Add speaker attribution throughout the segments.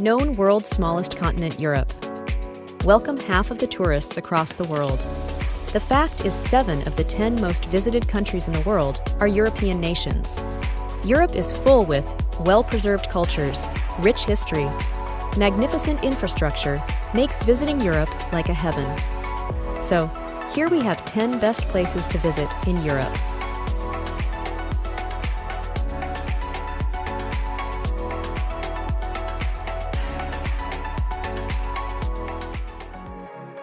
Speaker 1: known world's smallest continent, Europe. Welcome half of the tourists across the world. The fact is 7 of the 10 most visited countries in the world are European nations. Europe is full with well-preserved cultures, rich history, magnificent infrastructure, makes visiting Europe like a heaven. So, here we have 10 best places to visit in Europe.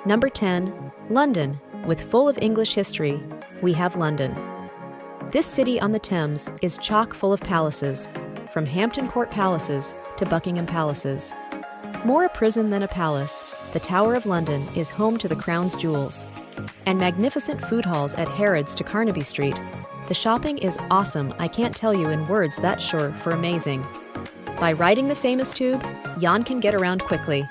Speaker 1: Number 10, London. With full of English history, we have London. This city on the Thames is chock full of palaces, from Hampton Court palaces to Buckingham palaces. More a prison than a palace, the Tower of London is home to the crown's jewels. And magnificent food halls at Harrods to Carnaby Street. The shopping is awesome, I can't tell you in words that's short for amazing. By riding the famous tube, Jan can get around quickly.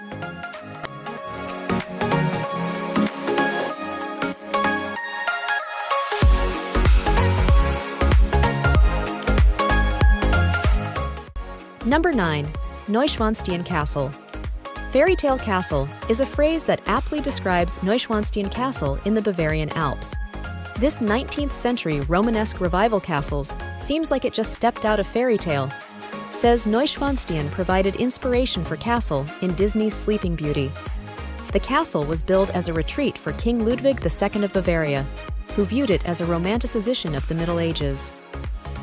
Speaker 1: Number 9, Neuschwanstein Castle. Fairy tale castle is a phrase that aptly describes Neuschwanstein Castle in the Bavarian Alps. This 19th century Romanesque revival castles seems like it just stepped out of fairy tale. Says Neuschwanstein provided inspiration for castle in Disney's Sleeping Beauty. The castle was built as a retreat for King Ludwig II of Bavaria, who viewed it as a romanticization of the Middle Ages.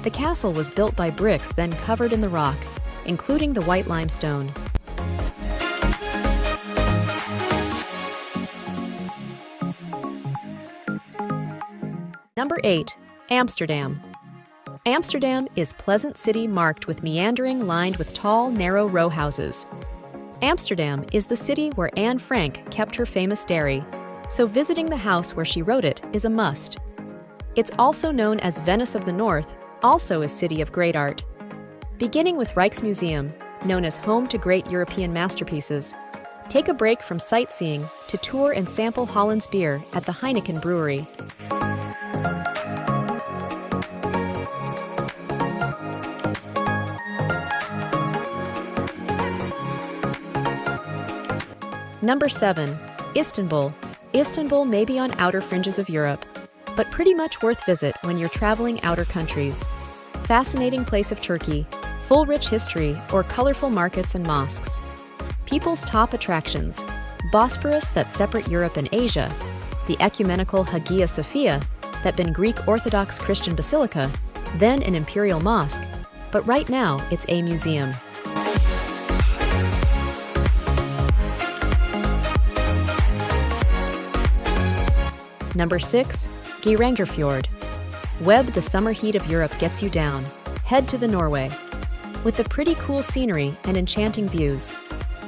Speaker 1: The castle was built by bricks then covered in the rock, including the white limestone. Number 8, Amsterdam. Amsterdam is pleasant city marked with meandering lined with tall, narrow row houses. Amsterdam is the city where Anne Frank kept her famous dairy, so visiting the house where she wrote it is a must. It's also known as Venice of the North, also a city of great art. Beginning with Rijksmuseum, known as home to great European masterpieces, take a break from sightseeing to tour and sample Holland's beer at the Heineken Brewery. Number 7, Istanbul. Istanbul may be on outer fringes of Europe, but pretty much worth visit when you're traveling outer countries. Fascinating place of Turkey, full rich history, or colorful markets and mosques. People's top attractions: Bosporus that separate Europe and Asia, the ecumenical Hagia Sophia that been Greek Orthodox Christian basilica, then an imperial mosque, but right now it's a museum. Number 6, Geiranger. Web the summer heat of Europe gets you down. Head to the Norway. With the pretty cool scenery and enchanting views.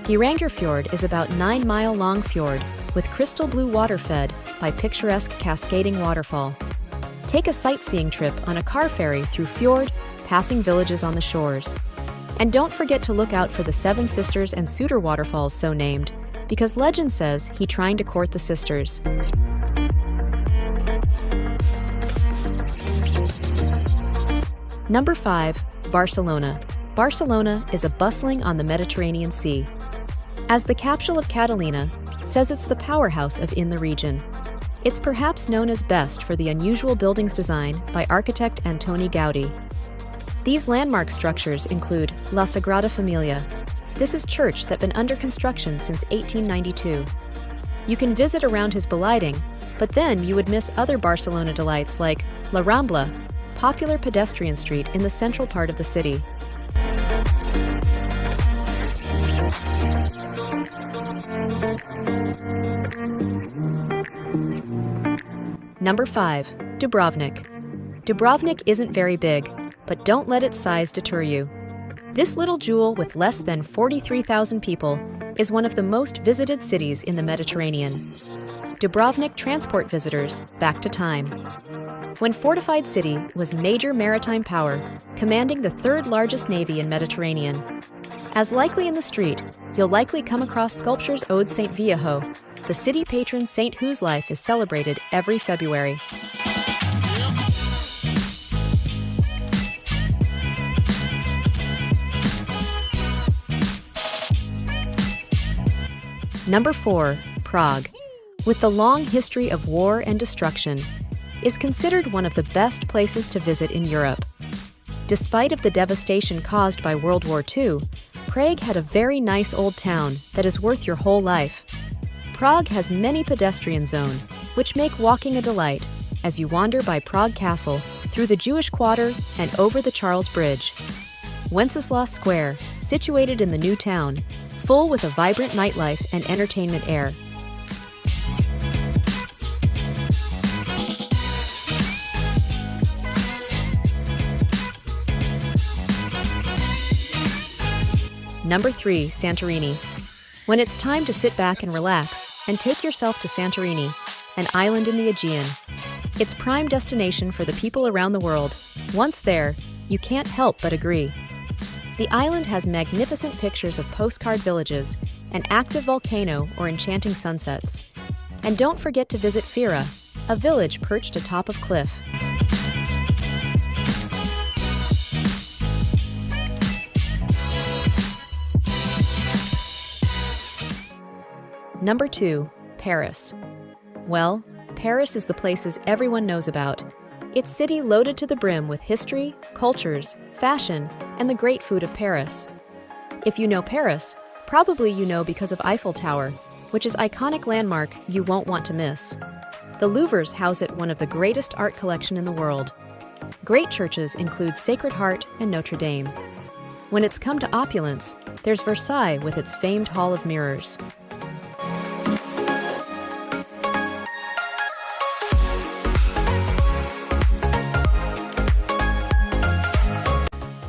Speaker 1: Geiranger is about 9-mile-long fjord with crystal blue water fed by picturesque cascading waterfall. Take a sightseeing trip on a car ferry through fjord, passing villages on the shores. And don't forget to look out for the Seven Sisters and Suter waterfalls so named, because legend says he trying to court the sisters. Number 5, Barcelona. Barcelona is a bustling on the Mediterranean Sea. As the capital of Catalina, says it's the powerhouse of in the region. It's perhaps known as best for the unusual buildings design by architect Antoni Gaudí. These landmark structures include La Sagrada Familia. This is church that been under construction since 1892. You can visit around his belighting, but then you would miss other Barcelona delights like La Rambla, popular pedestrian street in the central part of the city. Number 5, Dubrovnik. Dubrovnik isn't very big, but don't let its size deter you. This little jewel with less than 43,000 people is one of the most visited cities in the Mediterranean. Dubrovnik transport visitors back to time. When fortified city was major maritime power, commanding the 3rd largest navy in Mediterranean. As likely in the street, you'll likely come across sculptures ode St. Viejo. The city patron saint whose life is celebrated every February. Number 4. Prague. With the long history of war and destruction, is considered one of the best places to visit in Europe. Despite of the devastation caused by World War II, Prague had a very nice old town that is worth your whole life. Prague has many pedestrian zones, which make walking a delight as you wander by Prague Castle, through the Jewish Quarter, and over the Charles Bridge. Wenceslas Square, situated in the new town, full with a vibrant nightlife and entertainment air. Number 3. Santorini. When it's time to sit back and relax, and take yourself to Santorini, an island in the Aegean. It's prime destination for the people around the world. Once there, you can't help but agree. The island has magnificent pictures of postcard villages, an active volcano or enchanting sunsets. And don't forget to visit Fira, a village perched atop of cliff. Number 2. Paris. Well, Paris is the places everyone knows about. It's a city loaded to the brim with history, cultures, fashion, and the great food of Paris. If you know Paris, probably you know because of Eiffel Tower, which is iconic landmark you won't want to miss. The Louvre's house it one of the greatest art collection in the world. Great churches include Sacred Heart and Notre Dame. When it's come to opulence, there's Versailles with its famed Hall of Mirrors.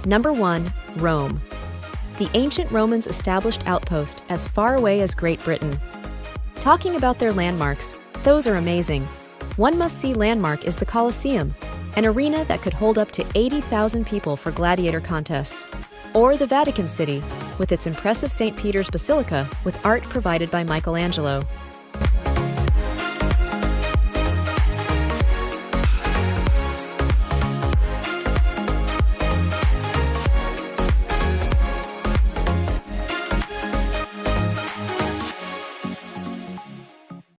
Speaker 1: Number 1. Rome. The ancient Romans established outposts as far away as Great Britain. Talking about their landmarks, those are amazing. One must-see landmark is the Colosseum, an arena that could hold up to 80,000 people for gladiator contests. Or the Vatican City, with its impressive St. Peter's Basilica with art provided by Michelangelo.